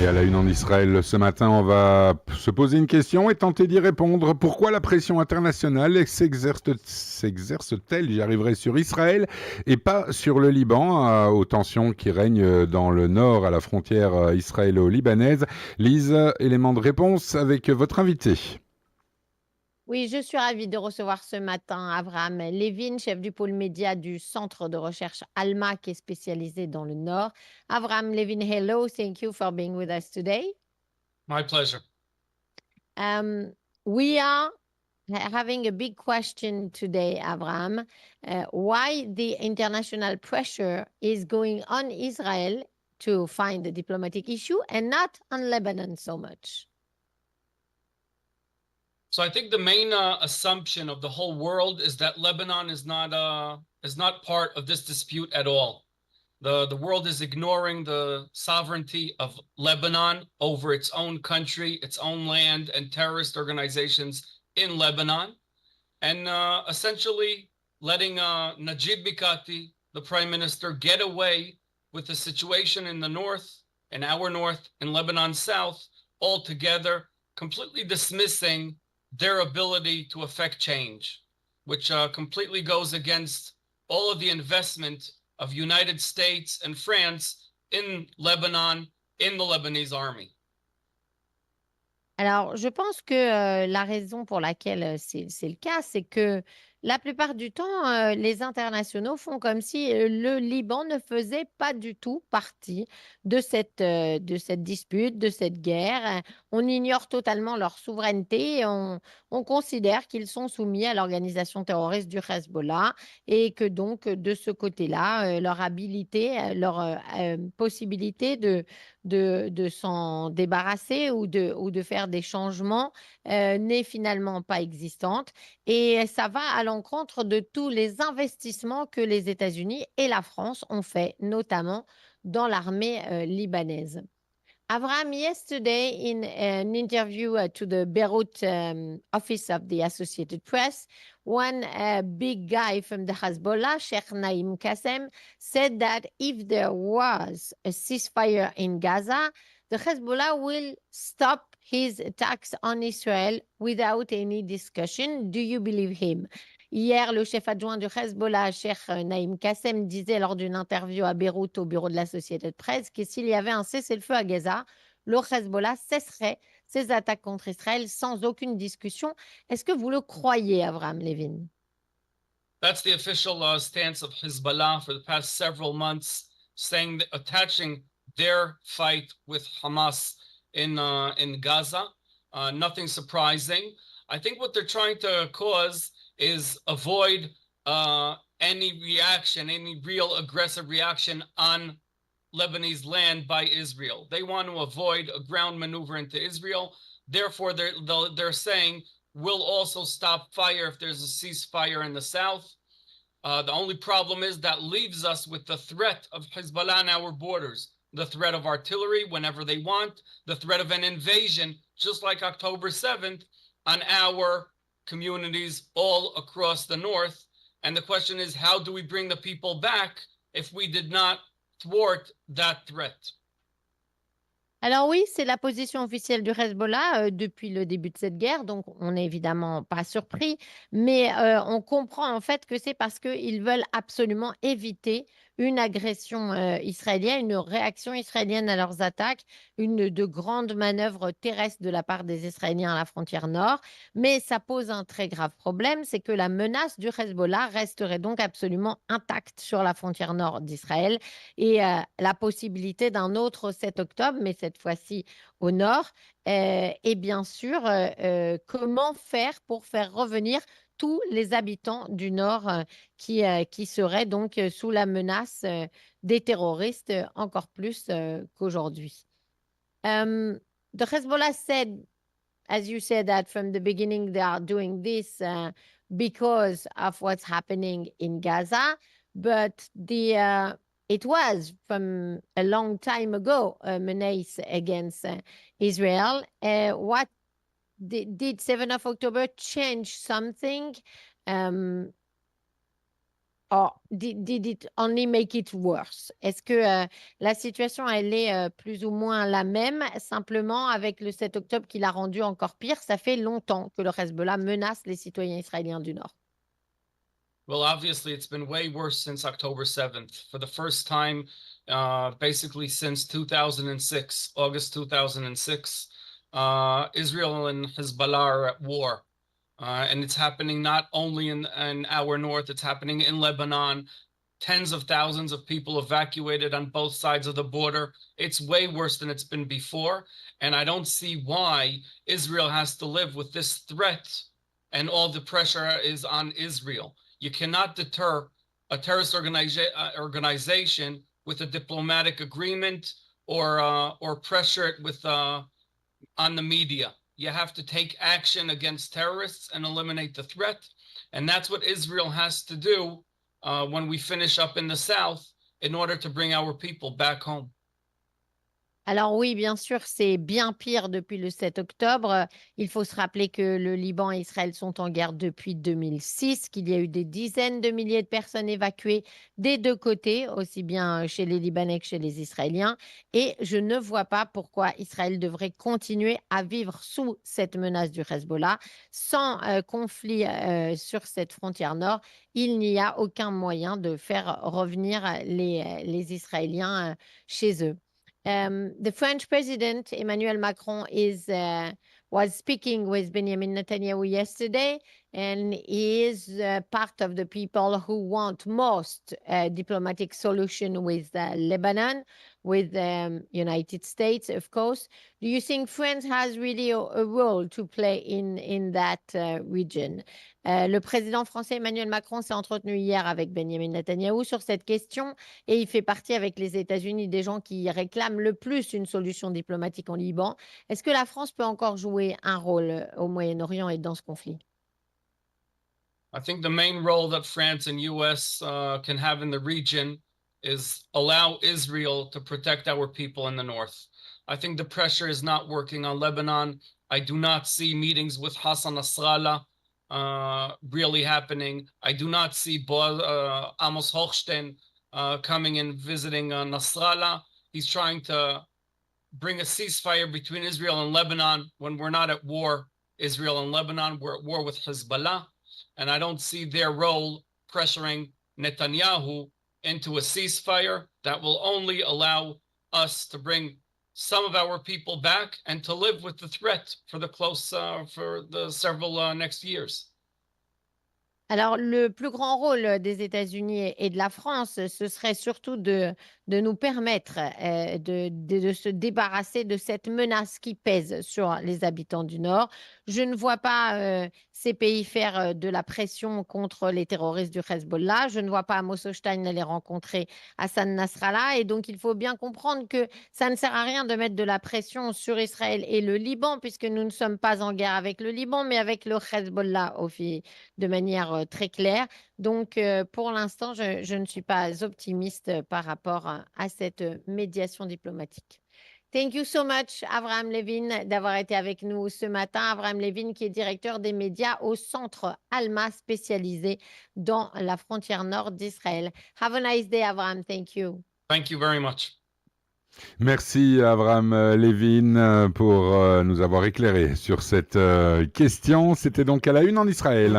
Et à la une en Israël ce matin, on va se poser une question et tenter d'y répondre. Pourquoi la pression internationale s'exerce-t-elle, j'y arriverai, sur Israël et pas sur le Liban, aux tensions qui règnent dans le nord à la frontière israélo-libanaise? Lise, élément de réponse avec votre invité. Oui, je suis ravie de recevoir ce matin Avraham Levine, chef du pôle médias du centre de recherche Alma, qui est spécialisé dans le Nord. Avraham Levine, hello. Thank you for being with us today. My pleasure. We are having a big question today, Avraham. Why the international pressure is going on Israel to find a diplomatic issue and not on Lebanon so much? So I think the main assumption of the whole world is that Lebanon is not part of this dispute at all. The world is ignoring the sovereignty of Lebanon over its own country, its own land, and terrorist organizations in Lebanon, and essentially letting Najib Mikati, the prime minister, get away with the situation in the north, in our north, in Lebanon south, altogether, completely dismissing their ability to affect change, which completely goes against all of the investment of United States and France in Lebanon, in the Lebanese army. Alors, je pense que la raison pour laquelle c'est le cas, c'est que la plupart du temps, les internationaux font comme si le Liban ne faisait pas du tout partie de cette dispute, de cette guerre. On ignore totalement leur souveraineté. On considère qu'ils sont soumis à l'organisation terroriste du Hezbollah et que donc, de ce côté-là, leur habilité, leur possibilité de s'en débarrasser ou de faire des changements n'est finalement pas existante. Et ça va à l'encontre de tous les investissements que les États-Unis et la France ont fait, notamment dans l'armée libanaise. Avraham, yesterday in an interview to the Beirut office of the Associated Press, one big guy from the Hezbollah, Sheikh Naim Qassem, said that if there was a ceasefire in Gaza, the Hezbollah will stop his attacks on Israel without any discussion. Do you believe him? Hier, le chef adjoint du Hezbollah, Sheikh Naim Qassem, disait lors d'une interview à Beyrouth au bureau de la Associated Press que s'il y avait un cessez-le-feu à Gaza, le Hezbollah cesserait ses attaques contre Israël sans aucune discussion. Est-ce que vous le croyez, Avraham Levine? That's the official stance of Hezbollah for the past several months, saying that attaching their fight with Hamas in Gaza. Nothing surprising. I think what they're trying to cause is avoid any reaction, any real aggressive reaction on Lebanese land by Israel. They want to avoid a ground maneuver into Israel. Therefore, they're saying we'll also stop fire if there's a ceasefire in the south. The only problem is that leaves us with the threat of Hezbollah on our borders, the threat of artillery whenever they want, the threat of an invasion, just like October 7th, on our communities all across the north. And the question is, how do we bring the people back if we did not thwart that threat? Alors oui, c'est la position officielle du Hezbollah depuis le début de cette guerre, donc on n'est évidemment pas surpris, mais on comprend en fait que c'est parce qu'ils veulent absolument éviter une agression israélienne, une réaction israélienne à leurs attaques, de grandes manœuvres terrestres de la part des Israéliens à la frontière nord. Mais ça pose un très grave problème, c'est que la menace du Hezbollah resterait donc absolument intacte sur la frontière nord d'Israël et la possibilité d'un autre 7 octobre, mais cette fois-ci au nord. Et bien sûr, comment faire pour faire revenir tous les habitants du Nord qui seraient donc sous la menace des terroristes encore plus qu'aujourd'hui. The Hezbollah said, as you said, that from the beginning they are doing this because of what's happening in Gaza, but it was from a long time ago a menace against Israel. What did 7th of October change something? or did it only make it worse? Est-ce que la situation, elle est plus ou moins la même, simplement avec le 7 octobre qui l'a rendu encore pire? Ça fait longtemps que le Hezbollah menace les citoyens israéliens du Nord. Well, obviously, it's been way worse since October 7th. For the first time, basically since 2006, August 2006, Israel and Hezbollah are at war. And it's happening not only in our north, it's happening in Lebanon. Tens of thousands of people evacuated on both sides of the border. It's way worse than it's been before. And I don't see why Israel has to live with this threat and all the pressure is on Israel. You cannot deter a terrorist organization with a diplomatic agreement or pressure it with on the media. You have to take action against terrorists and eliminate the threat. And that's what Israel has to do when we finish up in the south in order to bring our people back home. Alors oui, bien sûr, c'est bien pire depuis le 7 octobre. Il faut se rappeler que le Liban et Israël sont en guerre depuis 2006, qu'il y a eu des dizaines de milliers de personnes évacuées des deux côtés, aussi bien chez les Libanais que chez les Israéliens. Et je ne vois pas pourquoi Israël devrait continuer à vivre sous cette menace du Hezbollah. Sans conflit sur cette frontière nord, il n'y a aucun moyen de faire revenir les Israéliens chez eux. The French president, Emmanuel Macron, was speaking with Benjamin Netanyahu yesterday, and he is part of the people who want most diplomatic solution with Lebanon, with the United States, of course. Do you think France has really a role to play in that region? Le président français Emmanuel Macron s'est entretenu hier avec Benjamin Netanyahu sur cette question et il fait partie avec les États-Unis des gens qui réclament le plus une solution diplomatique en Liban. Est-ce que la France peut encore jouer un rôle au Moyen-Orient et dans ce conflit? I think the main role that France and US can have in the region is allow Israel to protect our people in the north. I think the pressure is not working on Lebanon. I do not see meetings with Hassan Nasrallah really happening. I do not see Amos Hochstein coming and visiting Nasrallah. He's trying to bring a ceasefire between Israel and Lebanon when we're not at war. Israel and Lebanon, we're at war with Hezbollah. And I don't see their role pressuring Netanyahu into a ceasefire that will only allow us to bring some of our people back and to live with the threat for the several next years. Alors, le plus grand rôle des États-Unis et de la France, ce serait surtout de nous permettre de se débarrasser de cette menace qui pèse sur les habitants du Nord. Je ne vois pas ces pays faire de la pression contre les terroristes du Hezbollah. Je ne vois pas Amos Hochstein aller rencontrer Hassan Nasrallah. Et donc, il faut bien comprendre que ça ne sert à rien de mettre de la pression sur Israël et le Liban, puisque nous ne sommes pas en guerre avec le Liban, mais avec le Hezbollah de manière très claire. Donc, pour l'instant, je ne suis pas optimiste par rapport à cette médiation diplomatique. Thank you so much, Avraham Levine, d'avoir été avec nous ce matin. Avraham Levine, qui est directeur des médias au centre Alma, spécialisé dans la frontière nord d'Israël. Have a nice day, Avraham. Thank you. Thank you very much. Merci Avraham Levine pour nous avoir éclairé sur cette question. C'était donc à la une en Israël.